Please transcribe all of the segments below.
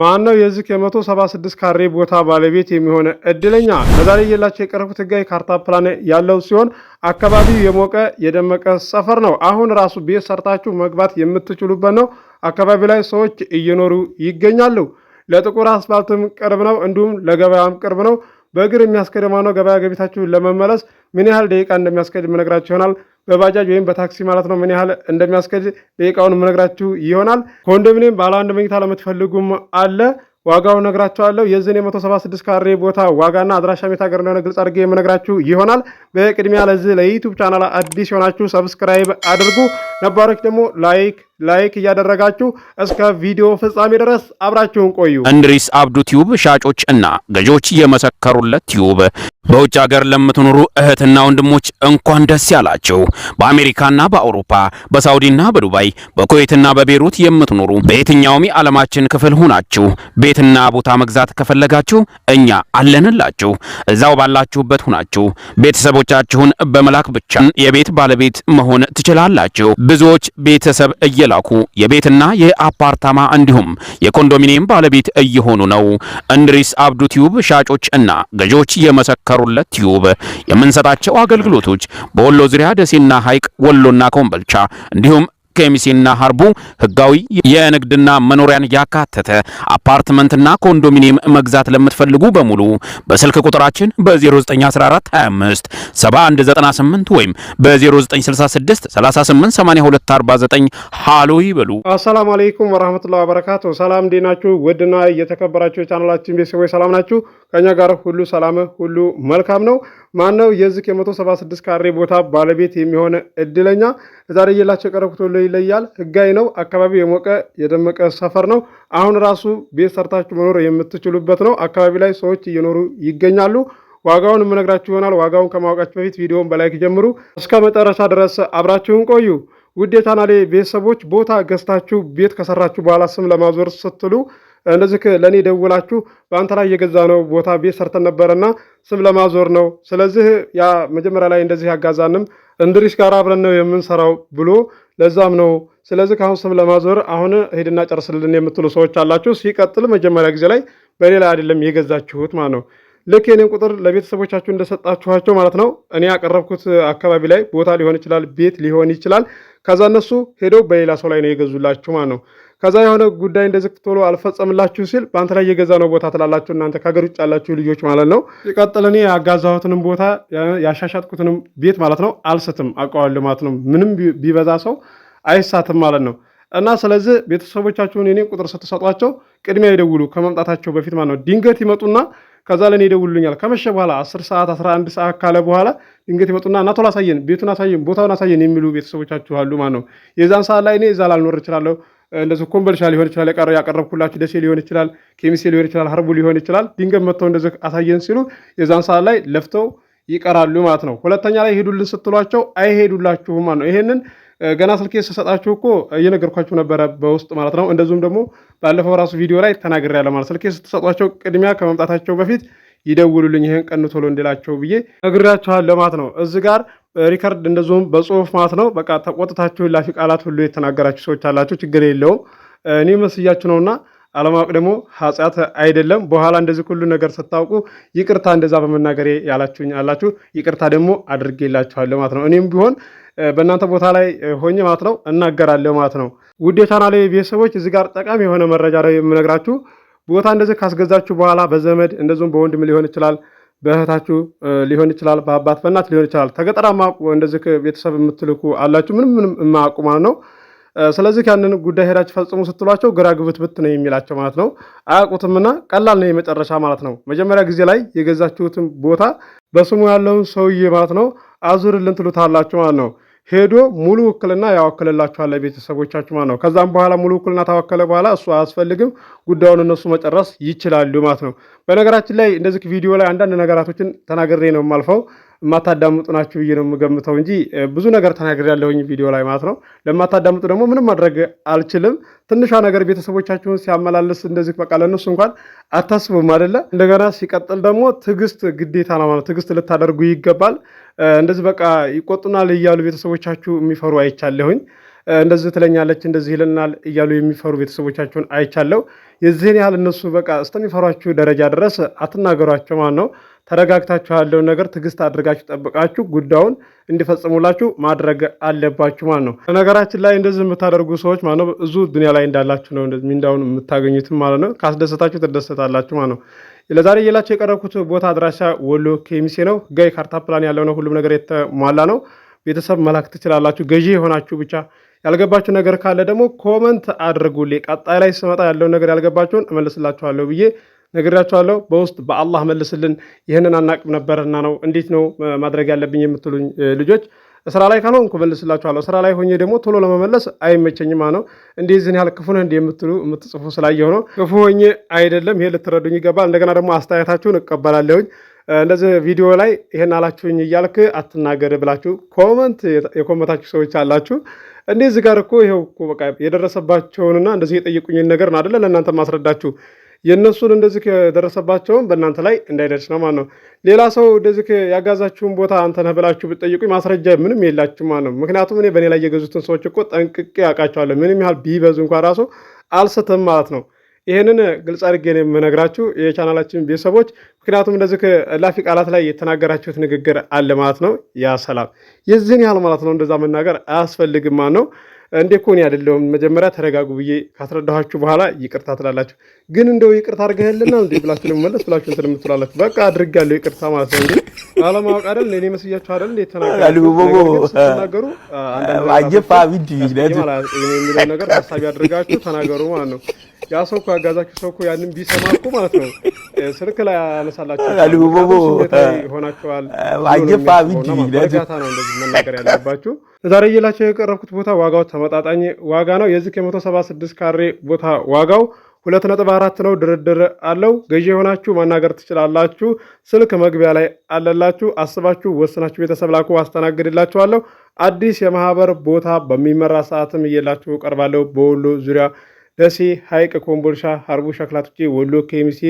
ማነው የዚህ የ176 ካሬ ቦታ ባለቤት የሚሆነ እድለኛ? ለዛሬ የላችሁ የቀረቡት ህጋዊ ካርታ ፕላን ያለው ሲሆን አካባቢው የሞቀ የደመቀ ሰፈር ነው። አሁን ራሱ ቤት ሰርታችሁ መግባት የምትችሉበት ነው። አካባቢ ላይ ሰዎች እየኖሩ ይገኛሉ። ለጥቁር አስፋልትም ቅርብ ነው፣ እንዲሁም ለገበያም ቅርብ ነው። በእግር የሚያስከደማ ነው። ገበያ ገቢታችሁ ለመመለስ ምን ያህል ደቂቃ እንደሚያስከድ የምነግራችሁ ይሆናል። በባጃጅ ወይም በታክሲ ማለት ነው ምን ያህል እንደሚያስከድ ደቂቃውን የምነግራችሁ ይሆናል። ኮንዶሚኒየም ባለ አንድ መኝታ ለምትፈልጉም አለ። ዋጋውን ነግራችኋለሁ። የዚህን የ176 ካሬ ቦታ ዋጋና አድራሻ የት ሀገር እንደሆነ ግልጽ አድርጌ የምነግራችሁ ይሆናል። በቅድሚያ ለዚህ ለዩቲዩብ ቻናል አዲስ የሆናችሁ ሰብስክራይብ አድርጉ፣ ነባሮች ደግሞ ላይክ እያደረጋችሁ እስከ ቪዲዮ ፍጻሜ ድረስ አብራችሁን ቆዩ። እንድሪስ አብዱ ቲዩብ ሻጮች እና ገዢዎች የመሰከሩለት ቲዩብ። በውጭ ሀገር ለምትኖሩ እህትና ወንድሞች እንኳን ደስ ያላችሁ። በአሜሪካና በአውሮፓ በሳውዲና በዱባይ በኩዌትና በቤሩት የምትኖሩ በየትኛውም የዓለማችን ክፍል ሆናችሁ ቤትና ቦታ መግዛት ከፈለጋችሁ እኛ አለንላችሁ። እዛው ባላችሁበት ሆናችሁ ቤተሰቦቻችሁን በመላክ ብቻ የቤት ባለቤት መሆን ትችላላችሁ። ብዙዎች ቤተሰብ እየላኩ የቤትና የአፓርታማ እንዲሁም የኮንዶሚኒየም ባለቤት እየሆኑ ነው። እንድሪስ አብዱ ቲዩብ ሻጮች እና ገዢዎች የመሰከሩለት ቲዩብ የምንሰጣቸው አገልግሎቶች በወሎ ዙሪያ ደሴና ሐይቅ፣ ወሎና ኮምቦልቻ እንዲሁም ከሚሴና ሀርቡ ህጋዊ የንግድና መኖሪያን ያካተተ አፓርትመንትና ኮንዶሚኒየም መግዛት ለምትፈልጉ በሙሉ በስልክ ቁጥራችን በ0914 25 7198 ወይም በ0966 388249 ሃሎ ይበሉ። አሰላሙ አለይኩም ወራህመቱላሂ ወበረካቱ። ሰላም እንዴት ናችሁ? ውድና እየተከበራችሁ የቻናላችን ቤተሰቦች ሰላም ናችሁ? ከኛ ጋር ሁሉ ሰላም ሁሉ መልካም ነው። ማነው የዚህ የ176 ካሬ ቦታ ባለቤት የሚሆነ እድለኛ? ዛሬ እየላችሁ የቀረብኩት ሁሉ ይለያል። ህጋዊ ነው። አካባቢው የሞቀ የደመቀ ሰፈር ነው። አሁን ራሱ ቤት ሰርታችሁ መኖር የምትችሉበት ነው። አካባቢ ላይ ሰዎች እየኖሩ ይገኛሉ። ዋጋውን የምነግራችሁ ይሆናል። ዋጋውን ከማወቃችሁ በፊት ቪዲዮውን በላይክ ጀምሩ፣ እስከ መጨረሻ ድረስ አብራችሁን ቆዩ። ውድ የቻናሌ ቤተሰቦች ቦታ ገዝታችሁ ቤት ከሰራችሁ በኋላ ስም ለማዞር ስትሉ እንደዚህ ለኔ ደውላችሁ በአንተ ላይ የገዛ ነው ቦታ ቤት ሰርተን ነበርና ስም ለማዞር ነው። ስለዚህ ያ መጀመሪያ ላይ እንደዚህ ያጋዛንም እንድሪስ ጋር አብረን ነው የምንሰራው ብሎ ለዛም ነው። ስለዚህ ካሁን ስም ለማዞር አሁን ሄድና ጨርስልን የምትሉ ሰዎች አላችሁ። ሲቀጥል መጀመሪያ ጊዜ ላይ በሌላ አይደለም የገዛችሁት ማለት ነው። ልክ የኔን ቁጥር ለቤተሰቦቻችሁ እንደሰጣችኋቸው ማለት ነው። እኔ ያቀረብኩት አካባቢ ላይ ቦታ ሊሆን ይችላል፣ ቤት ሊሆን ይችላል። ከዛ እነሱ ሄደው በሌላ ሰው ላይ ነው የገዙላችሁ ማለት ነው። ከዛ የሆነ ጉዳይ እንደዚህ ቶሎ አልፈጸምላችሁ ሲል በአንተ ላይ የገዛ ነው ቦታ ትላላችሁ እናንተ ከሀገር ውጭ ያላችሁ ልጆች ማለት ነው። ሲቀጥል እኔ ያጋዛሁትንም ቦታ ያሻሻጥኩትንም ቤት ማለት ነው አልስትም፣ አውቀዋለሁ ማለት ነው። ምንም ቢበዛ ሰው አይሳትም ማለት ነው። እና ስለዚህ ቤተሰቦቻችሁን የኔን ቁጥር ስትሰጧቸው ቅድሚያ ይደውሉ ከመምጣታቸው በፊት ማለት ነው። ድንገት ይመጡና ከዛ ለኔ ይደውሉኛል። ከመሸ በኋላ 10 ሰዓት 11 ሰዓት ካለ በኋላ ድንገት ይመጡና እና ቶሎ አሳየን፣ ቤቱን አሳየን፣ ቦታውን አሳየን የሚሉ ቤተሰቦቻችሁ አሉ ማለት ነው። የዛን ሰዓት ላይ እኔ እዛ ላልኖር እችላለሁ። እንደዚህ ኮምቦልቻ ሊሆን ይችላል፣ ያቀረብኩላችሁ ደሴ ሊሆን ይችላል፣ ኬሚሴ ሊሆን ይችላል፣ ሀርቡ ሊሆን ይችላል። ድንገት መጥተው እንደዚህ አሳየን ሲሉ የዛን ሰዓት ላይ ለፍተው ይቀራሉ ማለት ነው። ሁለተኛ ላይ ሄዱልን ስትሏቸው አይሄዱላችሁም ማለት ነው። ይሄንን ገና ስልኬ ስሰጣችሁ እኮ እየነገርኳችሁ ነበረ በውስጥ ማለት ነው። እንደዚሁም ደግሞ ባለፈው ራሱ ቪዲዮ ላይ ተናግሬያለሁ ማለት ስልኬ ስትሰጧቸው ቅድሚያ ከመምጣታቸው በፊት ይደውሉልኝ ይሄን ቀን ቶሎ እንድላቸው ብዬ ነግሬያችኋለሁ ማለት ነው። እዚህ ጋር ሪከርድ እንደዚሁም በጽሁፍ ማለት ነው። በቃ ተቆጥታችሁ ላፊ ቃላት ሁሉ የተናገራችሁ ሰዎች አላችሁ። ችግር የለውም እኔ መስያችሁ ነውና አለማወቅ ደግሞ ኃጢአት አይደለም። በኋላ እንደዚህ ሁሉ ነገር ስታውቁ ይቅርታ እንደዛ በመናገሬ ያላችሁኝ አላችሁ። ይቅርታ ደግሞ አድርጌላችኋለሁ ማለት ነው። እኔም ቢሆን በእናንተ ቦታ ላይ ሆኜ ማለት ነው እናገራለሁ ማለት ነው። ውድ የቻናሌ ቤተሰቦች እዚህ ጋር ጠቃሚ የሆነ መረጃ ነው የምነግራችሁ። ቦታ እንደዚህ ካስገዛችሁ በኋላ በዘመድ እንደዚሁም በወንድም ሊሆን ይችላል፣ በእህታችሁ ሊሆን ይችላል፣ በአባት በእናት ሊሆን ይችላል። ተገጠራማ እንደዚህ ቤተሰብ የምትልኩ አላችሁ ምንም የማያውቁ ማለት ነው። ስለዚህ ያንን ጉዳይ ሄዳችሁ ፈጽሙ ስትሏቸው ግራ ግብት ነው የሚላቸው ማለት ነው። አያውቁትምና ቀላል ነው የመጨረሻ ማለት ነው። መጀመሪያ ጊዜ ላይ የገዛችሁትን ቦታ በስሙ ያለውን ሰውዬ ማለት ነው አዙርልን ትሉታላችሁ ማለት ነው። ሄዶ ሙሉ ውክልና ያወክልላችኋል ቤተሰቦቻችሁ ማለት ነው። ከዛም በኋላ ሙሉ ውክልና ታወከለ በኋላ እሱ አያስፈልግም፣ ጉዳዩን እነሱ መጨረስ ይችላሉ ማለት ነው። በነገራችን ላይ እንደዚህ ቪዲዮ ላይ አንዳንድ ነገራቶችን ተናግሬ ነው የማልፈው። የማታዳምጡ ናችሁ ብዬ ነው የምገምተው እንጂ ብዙ ነገር ተናግሬያለሁኝ ቪዲዮ ላይ ማለት ነው። ለማታዳምጡ ደግሞ ምንም ማድረግ አልችልም። ትንሿ ነገር ቤተሰቦቻችሁን ሲያመላልስ እንደዚህ በቃ ለእነሱ እንኳን አታስቡም አይደለ? እንደገና ሲቀጥል ደግሞ ትዕግስት ግዴታ ነው ማለት ትዕግስት ልታደርጉ ይገባል። እንደዚህ በቃ ይቆጡናል እያሉ ቤተሰቦቻችሁ የሚፈሩ አይቻለሁኝ። እንደዚህ ትለኛለች እንደዚህ ይለናል እያሉ የሚፈሩ ቤተሰቦቻቸውን አይቻለሁ። የዚህን ያህል እነሱ በቃ እስከሚፈሯችሁ ደረጃ ድረስ አትናገሯቸው ማለት ነው። ተረጋግታችሁ ያለውን ነገር ትዕግስት አድርጋችሁ ጠብቃችሁ ጉዳዩን እንዲፈጽሙላችሁ ማድረግ አለባችሁ ማለት ነው። ነገራችን ላይ እንደዚህ የምታደርጉ ሰዎች ማለት ነው ብዙ ዱንያ ላይ እንዳላችሁ ነው እንደዚህ ሚንዳውን የምታገኙትም ማለት ነው። ካስደሰታችሁ ትደሰታላችሁ ማለት ነው። ለዛሬ እየላችሁ የቀረብኩት ቦታ አድራሻ ወሎ ኬሚሴ ነው። ህጋዊ ካርታ ፕላን ያለው ነው። ሁሉም ነገር የተሟላ ነው። ቤተሰብ መላክ ትችላላችሁ። ገዢ የሆናችሁ ብቻ ያልገባችሁ ነገር ካለ ደግሞ ኮመንት አድርጉልኝ። ቀጣይ ላይ ስመጣ ያለውን ነገር ያልገባችሁን እመልስላችኋለሁ ብዬ ነግራችኋለሁ። በውስጥ በአላህ መልስልን ይህንን አናቅም ነበርና ነው እንዴት ነው ማድረግ ያለብኝ የምትሉኝ ልጆች ስራ ላይ ካልሆንኩ መልስላችኋለሁ። ስራ ላይ ሆኜ ደግሞ ቶሎ ለመመለስ አይመቸኝም ነው። እንደዚህ ያህል ክፉ ነህ የምትሉ የምትጽፉ ስላየሁ ነው። ክፉ ሆኜ አይደለም። ይሄ ልትረዱኝ ይገባል። እንደገና ደግሞ አስተያየታችሁን እቀበላለሁኝ። እንደዚህ ቪዲዮ ላይ ይሄን አላችሁኝ እያልክ አትናገር ብላችሁ ኮመንት የኮመታችሁ ሰዎች አላችሁ። እንደዚህ ጋር እኮ ይሄው እኮ በቃ የደረሰባቸውንና እንደዚህ የጠየቁኝን ነገር ነው አይደለ ለእናንተ ማስረዳችሁ። የእነሱን እንደዚህ ከደረሰባቸውን በእናንተ ላይ እንዳይደርስ ነው ማለት ነው። ሌላ ሰው እንደዚህ ያጋዛችሁን ቦታ አንተ ነህ ብላችሁ ብትጠይቁኝ ማስረጃ ምንም የላችሁ ማለት ነው። ምክንያቱም እኔ በእኔ ላይ የገዙትን ሰዎች እኮ ጠንቅቄ ያውቃቸዋለሁ። ምንም ያህል ቢበዙ እንኳን ራሱ አልስትም ማለት ነው። ይህንን ግልጽ አድርጌ ነው የምነግራችሁ የቻናላችን ቤተሰቦች። ምክንያቱም እንደዚህ ላፊ ቃላት ላይ የተናገራችሁት ንግግር አለ ማለት ነው። ያ ሰላም የዚህን ያህል ማለት ነው። እንደዛ መናገር አያስፈልግም ማለት ነው። እንዴ እኮ እኔ አይደለሁም መጀመሪያ ተረጋጉ ብዬ ካስረዳኋችሁ በኋላ ይቅርታ ትላላችሁ። ግን እንደው ይቅርታ አድርገህልና እንዴ ብላችሁ ለመመለስ ብላችሁ እንትን የምትላላችሁ በቃ አድርጋለሁ ይቅርታ ማለት ነው። እንዴ አለማወቅ አይደል እኔ መስያችሁ አይደል እንዴ ተናገሩ አጀፋ ቪዲ የሚለው ነገር ሀሳቢ አድርጋችሁ ተናገሩ ማለት ነው። ያ ሰው እኮ ያጋዛችሁ ሰው እኮ ያንን ቢሰማ እኮ ማለት ነው ስልክ ላይ ያነሳላችሁ ሆናችኋል። አጀፋ ቪዲ በእርጋታ ነው እንደዚህ መናገር ያለባችሁ። ዛሬ እየላችሁ የቀረብኩት ቦታ ዋጋው ተመጣጣኝ ዋጋ ነው። የዚህ ከ176 ካሬ ቦታ ዋጋው 2.4 ነው። ድርድር አለው። ገዢ የሆናችሁ ማናገር ትችላላችሁ። ስልክ መግቢያ ላይ አለላችሁ። አስባችሁ ወስናችሁ ቤተሰብ ላኩ፣ አስተናግድላችኋለሁ። አዲስ የማህበር ቦታ በሚመራ ሰዓትም እየላችሁ ቀርባለሁ። በወሎ ዙሪያ ደሴ፣ ሐይቅ፣ ኮምቦልሻ፣ ሀርቡ፣ ሸክላቶቼ፣ ወሎ ኬሚሴ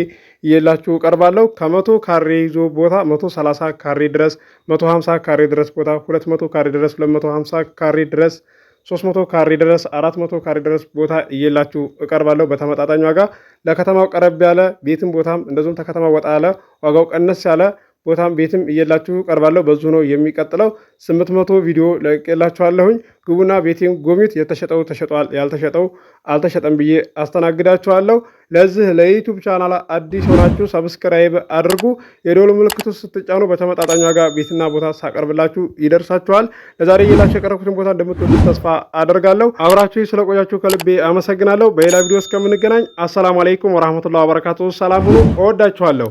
እየላችሁ ቀርባለሁ። ከ100 ካሬ ይዞ ቦታ 130 ካሬ ድረስ 150 ካሬ ድረስ ቦታ 200 ካሬ ድረስ 250 ካሬ ድረስ 300 ካሬ ድረስ 400 ካሬ ድረስ ቦታ እየላችሁ እቀርባለሁ በተመጣጣኝ ዋጋ። ለከተማው ቀረብ ያለ ቤትም ቦታም እንደዚሁም ተከተማው ወጣ ያለ ዋጋው ቀነስ ያለ ቦታም ቤትም እየላችሁ ቀርባለሁ። በዙ ነው የሚቀጥለው። 800 ቪዲዮ ለቅላችኋለሁኝ። ግቡና ቤቴን ጎብኙት። የተሸጠው ተሸጧል፣ ያልተሸጠው አልተሸጠም ብዬ አስተናግዳችኋለሁ። ለዚህ ለዩቲዩብ ቻናል አዲስ ሆናችሁ ሰብስክራይብ አድርጉ። የደወል ምልክቱ ስትጫኑ በተመጣጣኝ ዋጋ ቤትና ቦታ ሳቀርብላችሁ ይደርሳችኋል። ለዛሬ እየላችሁ የቀረብኩትን ቦታ እንደምትወዱት ተስፋ አደርጋለሁ። አብራችሁ ስለቆያችሁ ከልቤ አመሰግናለሁ። በሌላ ቪዲዮ እስከምንገናኝ አሰላሙ አለይኩም ወራህመቱላሂ ወበረካቱ። ሰላም ሁኑ። እወዳችኋለሁ።